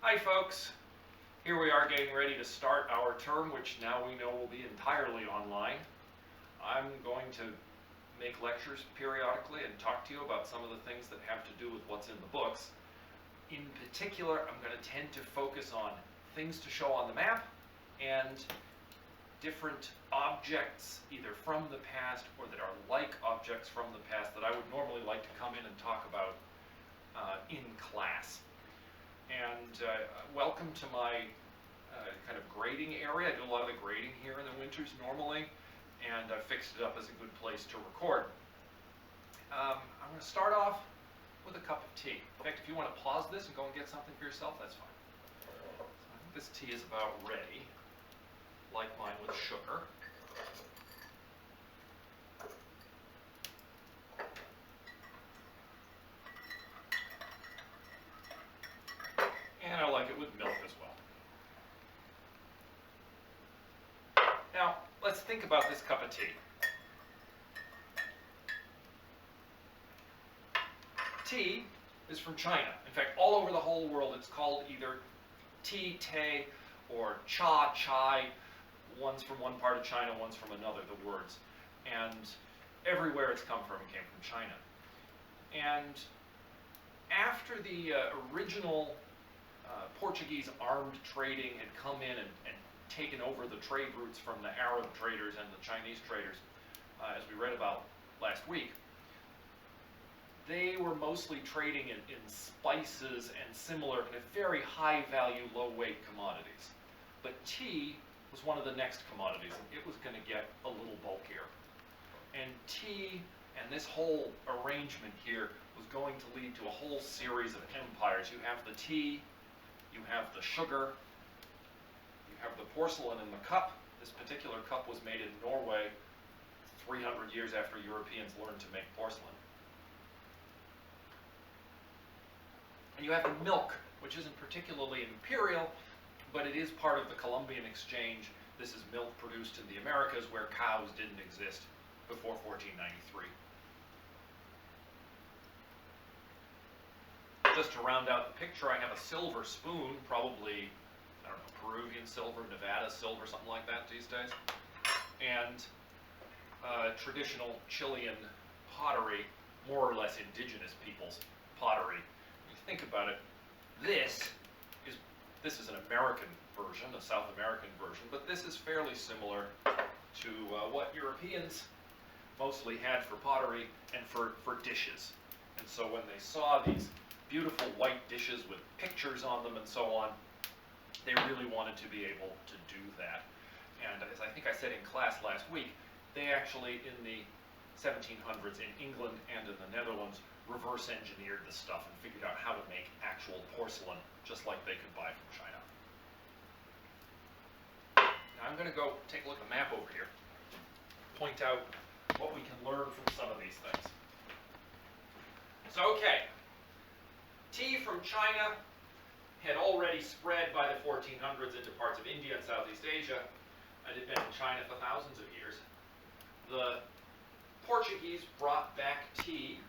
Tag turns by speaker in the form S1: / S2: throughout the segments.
S1: Hi folks, here we are getting ready to start our term, which now we know will be entirely online. I'm going to make lectures periodically and talk to you about some of the things that have to do with what's in the books. In particular, I'm going to tend to focus on things to show on the map and different objects either from the past or that are like objects from the past that I would normally like to come in and talk about in class. And welcome to my kind of grading area. I do a lot of the grading here in the winters normally, and I've fixed it up as a good place to record. I'm going to start off with a cup of tea. In fact, if you want to pause this and go and get something for yourself, that's fine. So I think this tea is about ready, like mine with sugar. And I like it with milk as well. Now, let's think about this cup of tea. Tea is from China. In fact, all over the whole world it's called either tea, te, or cha, chai. One's from one part of China, one's from another, the words. And everywhere it's come from, it came from China. And after the original Portuguese armed trading had come in and taken over the trade routes from the Arab traders and the Chinese traders, as we read about last week, they were mostly trading in spices and similar kind of very high value, low weight commodities. But tea was one of the next commodities, and it was going to get a little bulkier. And tea and this whole arrangement here was going to lead to a whole series of empires. You have the tea, you have the sugar, you have the porcelain in the cup. This particular cup was made in Norway 300 years after Europeans learned to make porcelain. And you have the milk, which isn't particularly imperial, but it is part of the Columbian exchange. This is milk produced in the Americas where cows didn't exist before 1493. Just to round out the picture, I have a silver spoon, probably, I don't know, Peruvian silver, Nevada silver, something like that these days, and traditional Chilean pottery, more or less indigenous people's pottery. Think about it, this is an American version, a South American version, but this is fairly similar to what Europeans mostly had for pottery and for dishes. And so when they saw these beautiful white dishes with pictures on them and so on, they really wanted to be able to do that. And as I think I said in class last week, they actually in the 1700s in England and in the Netherlands reverse engineered the stuff and figured out how to make actual porcelain just like they could buy from China. Now I'm going to go take a look at the map over here, point out what we can learn from some of these things. So okay, tea from China had already spread by the 1400s into parts of India and Southeast Asia, and had been in China for thousands of years. The Portuguese brought back tea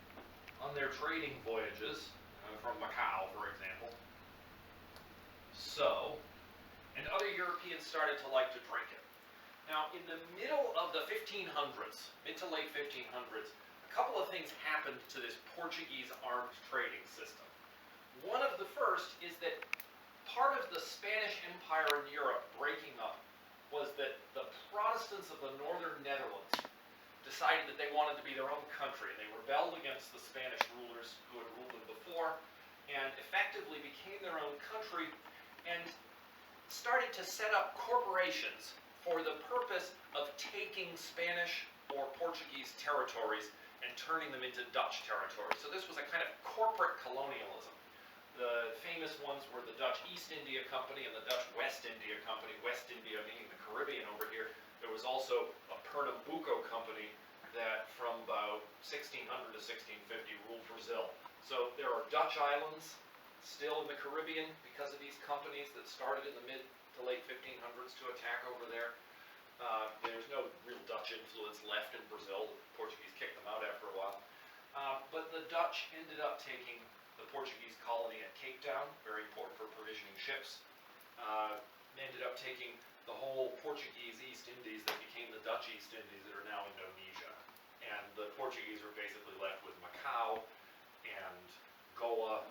S1: on their trading voyages from Macau, for example. So, and other Europeans started to like to drink it. Now, in the middle of the 1500s, mid to late 1500s, a couple of things happened to this Portuguese armed trading system. One of the first is that part of the Spanish Empire in Europe breaking up was that the Protestants of the northern Netherlands decided that they wanted to be their own country. They rebelled against the Spanish rulers who had ruled them before and effectively became their own country and started to set up corporations for the purpose of taking Spanish or Portuguese territories and turning them into Dutch territories. So this was a kind of corporate colonialism. The famous ones were the Dutch East India Company and the Dutch West India Company, West India meaning the Caribbean over here. There was also a Pernambuco company that from about 1600 to 1650 ruled Brazil. So there are Dutch islands still in the Caribbean because of these companies that started in the mid to late 1500s to attack over there. There's no real Dutch influence left in Brazil. The Portuguese kicked them out after a while. But the Dutch ended up taking the Portuguese colony at Cape Town, very important for provision provisioning ships. Ended up taking the whole Portuguese East Indies that became the Dutch East Indies that are now Indonesia. And the Portuguese were basically left with Macau and Goa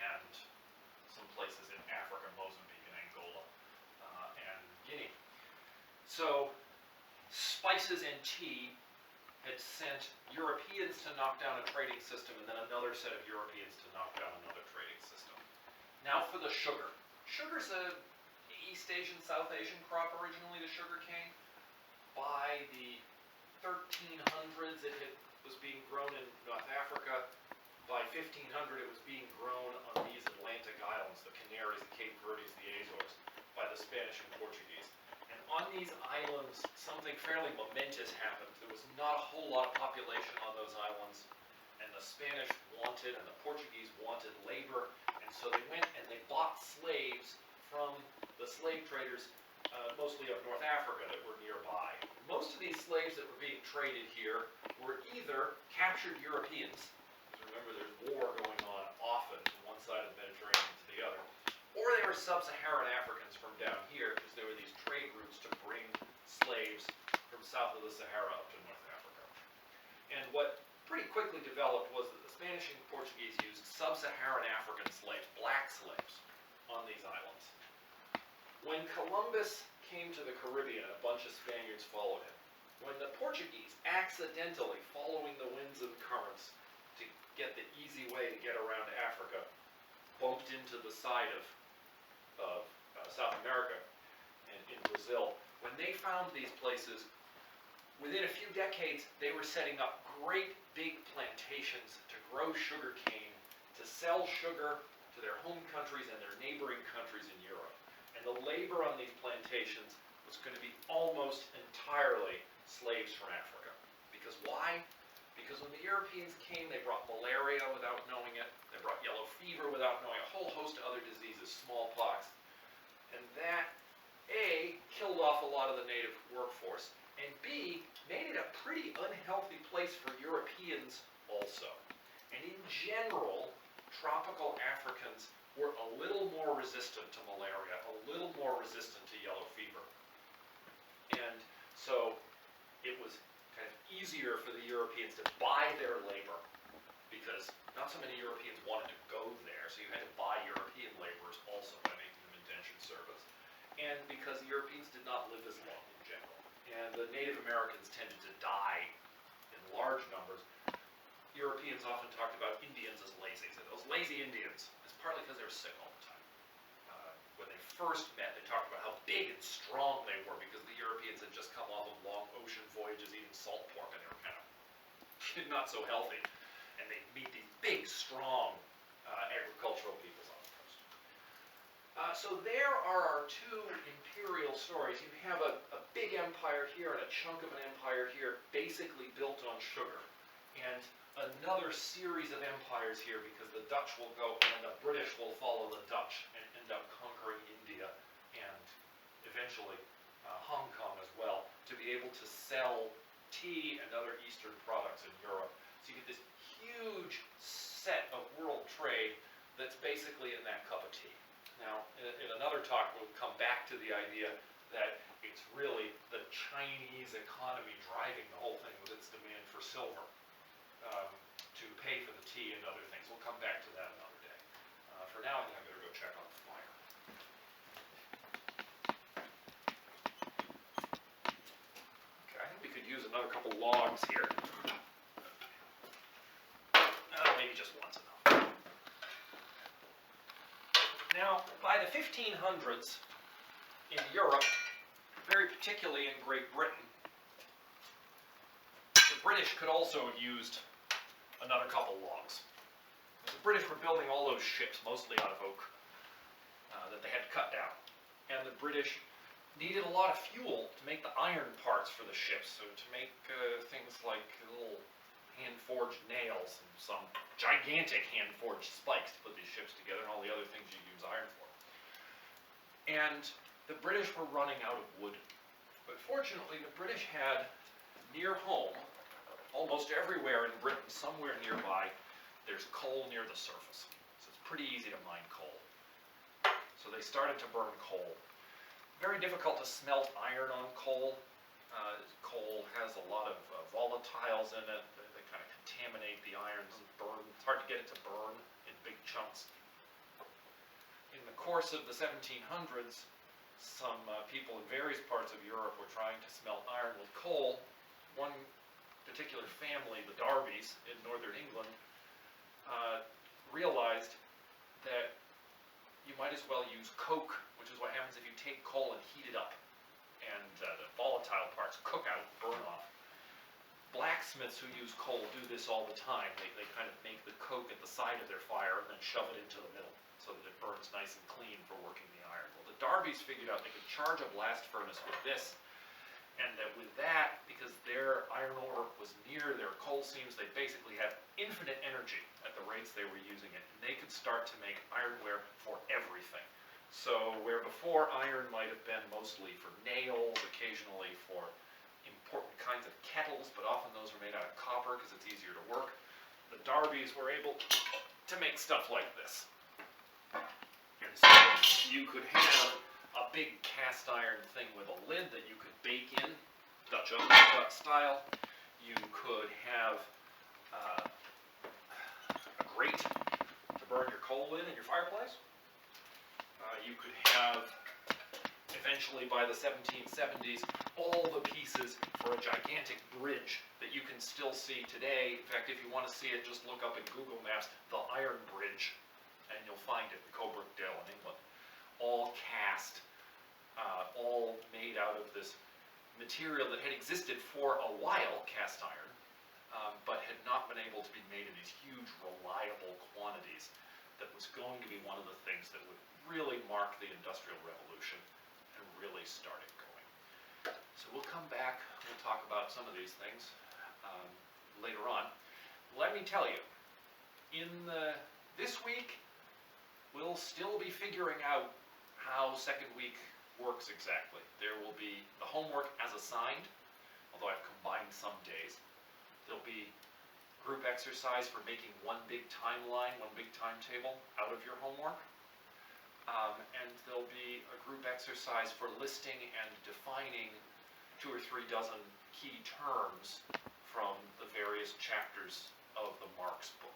S1: and some places in Africa, Mozambique and Angola and Guinea. So spices and tea had sent Europeans to knock down a trading system, and then another set of Europeans to knock down another trading system. Now for the sugar. Sugar's a East Asian, South Asian crop originally, the sugar cane. By the 1300s, it was being grown in North Africa. By 1500, it was being grown on these Atlantic islands, the Canaries, the Cape Verdes, the Azores, by the Spanish and Portuguese. And on these islands, something fairly momentous happened. There was not a whole lot of population on those islands, and the Spanish wanted and the Portuguese wanted labor, and so they went and they bought slaves from the slave traders, mostly of North Africa, that were nearby. Most of these slaves that were being traded here were either captured Europeans, remember there's war going on often from one side of the Mediterranean to the other, or they were sub-Saharan Africans from down here, because there were these trade routes to bring slaves from south of the Sahara up to North Africa. And what pretty quickly developed was that the Spanish and Portuguese used sub-Saharan African slaves, black slaves, on these islands. When Columbus came to the Caribbean, a bunch of Spaniards followed him. When the Portuguese, accidentally following the winds and currents to get the easy way to get around Africa, bumped into the side of South America and in Brazil, when they found these places, within a few decades, they were setting up great big plantations to grow sugar cane, to sell sugar to their home countries and their neighboring countries in Europe. And the labor on these plantations was going to be almost entirely slaves from Africa. Because why? Because when the Europeans came, they brought malaria without knowing it, they brought yellow fever without knowing, a whole host of other diseases, smallpox, and that, A, killed off a lot of the native workforce, and B, made it a pretty unhealthy place for Europeans also. And in general, tropical Africans were a little more resistant to malaria, a little more resistant to yellow fever. And so it was kind of easier for the Europeans to buy their labor, because not so many Europeans wanted to go there, so you had to buy European laborers also by making them indentured servants. And because the Europeans did not live as long in general, and the Native Americans tended to die in large numbers, Europeans often talked about Indians as lazy. So those lazy Indians, it's partly because they were sick all the time. When they first met, they talked about how big and strong they were, because the Europeans had just come off of long ocean voyages eating salt pork, and they were kind of not so healthy. And they meet these big, strong agricultural peoples on the coast. So there are our two imperial stories. You have a big empire here and a chunk of an empire here, basically built on sugar. And another series of empires here, because the Dutch will go and the British will follow the Dutch and end up conquering India and eventually Hong Kong as well, to be able to sell tea and other Eastern products in Europe. So you get this huge set of world trade that's basically in that cup of tea. Now, in another talk, we'll come back to the idea that it's really the Chinese economy driving the whole thing with its demand for silver to pay for the tea and other things. We'll come back to that another day. For now, I think I'm going to go check on the fire. Okay, I think we could use another couple logs here. Maybe just one's enough. Now, by the 1500s in Europe, very particularly in Great Britain, the British could also have used another couple logs. The British were building all those ships, mostly out of oak, that they had to cut down. And the British needed a lot of fuel to make the iron parts for the ships, so to make things like little hand-forged nails and some gigantic hand-forged spikes to put these ships together, and all the other things you use iron for. And the British were running out of wood. But fortunately, the British had near home, almost everywhere in Britain, somewhere nearby, there's coal near the surface. So it's pretty easy to mine coal. So they started to burn coal. Very difficult to smelt iron on coal. Coal has a lot of volatiles in it. They kind of contaminate the iron. It doesn't burn. It's hard to get it to burn in big chunks. In the course of the 1700s, some people in various parts of Europe were trying to smelt iron with coal. One particular family, the Darbys in northern England, realized that you might as well use coke, which is what happens if you take coal and heat it up. And the volatile parts cook out, burn off. Blacksmiths who use coal do this all the time. They kind of make the coke at the side of their fire and then shove it into the middle so that it burns nice and clean for working the iron. Well, the Darbys figured out they could charge a blast furnace with this, and that with that, because their iron ore was near their coal seams, they basically had infinite energy at the rates they were using it, and they could start to make ironware for everything. So where before iron might have been mostly for nails, occasionally for important kinds of kettles, but often those were made out of copper because it's easier to work, the Darbys were able to make stuff like this. And so you could have a big cast iron thing with a lid that you could bake in, Dutch oven style. You could have a grate to burn your coal in your fireplace. You could have, eventually by the 1770s, all the pieces for a gigantic bridge that you can still see today. In fact, if you want to see it, just look up in Google Maps, the Iron Bridge, and you'll find it in Coalbrookdale in England. All cast, all made out of this material that had existed for a while, cast iron, but had not been able to be made in these huge, reliable quantities. That was going to be one of the things that would really mark the Industrial Revolution and really start it going. So we'll come back, we'll talk about some of these things later on. Let me tell you, this week, we'll still be figuring out how second week works exactly. There will be the homework as assigned, although I've combined some days. There'll be group exercise for making one big timeline, one big timetable out of your homework. And there'll be a group exercise for listing and defining 2 or 3 dozen key terms from the various chapters of the Marx book.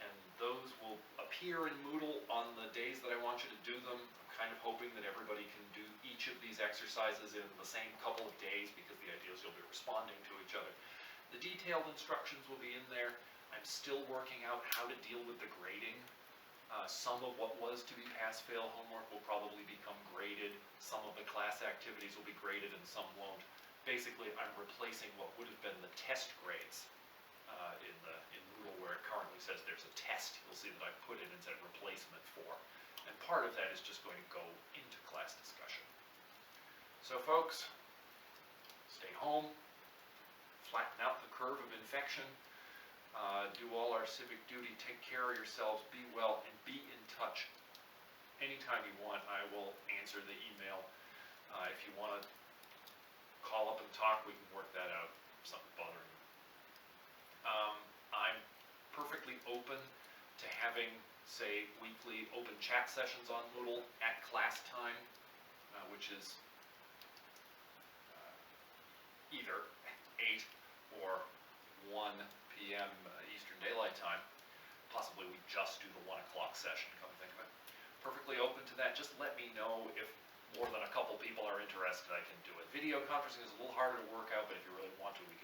S1: And those will appear in Moodle on the days that I want you to do them. I'm kind of hoping that everybody can do each of these exercises in the same couple of days, because the idea is you'll be responding to each other. The detailed instructions will be in there. I'm still working out how to deal with the grading. Some of what was to be pass-fail homework will probably become graded. Some of the class activities will be graded and some won't. Basically, I'm replacing what would have been the test grades in Moodle, where it currently says there's a test. You'll see that I put it instead of replacement for. And part of that is just going to go into class discussion. So folks, stay home, flatten out the curve of infection, do all our civic duty, take care of yourselves, be well, and be in touch. Anytime you want, I will answer the email. If you want to call up and talk, we can work that out if something's bothering you. I'm perfectly open to having, say, weekly open chat sessions on Moodle at class time, which is either 8 or 1 p.m. Eastern Daylight Time. Possibly we just do the 1 o'clock session, come to think of it. Perfectly open to that. Just let me know if more than a couple people are interested, I can do it. Video conferencing is a little harder to work out, but if you really want to, we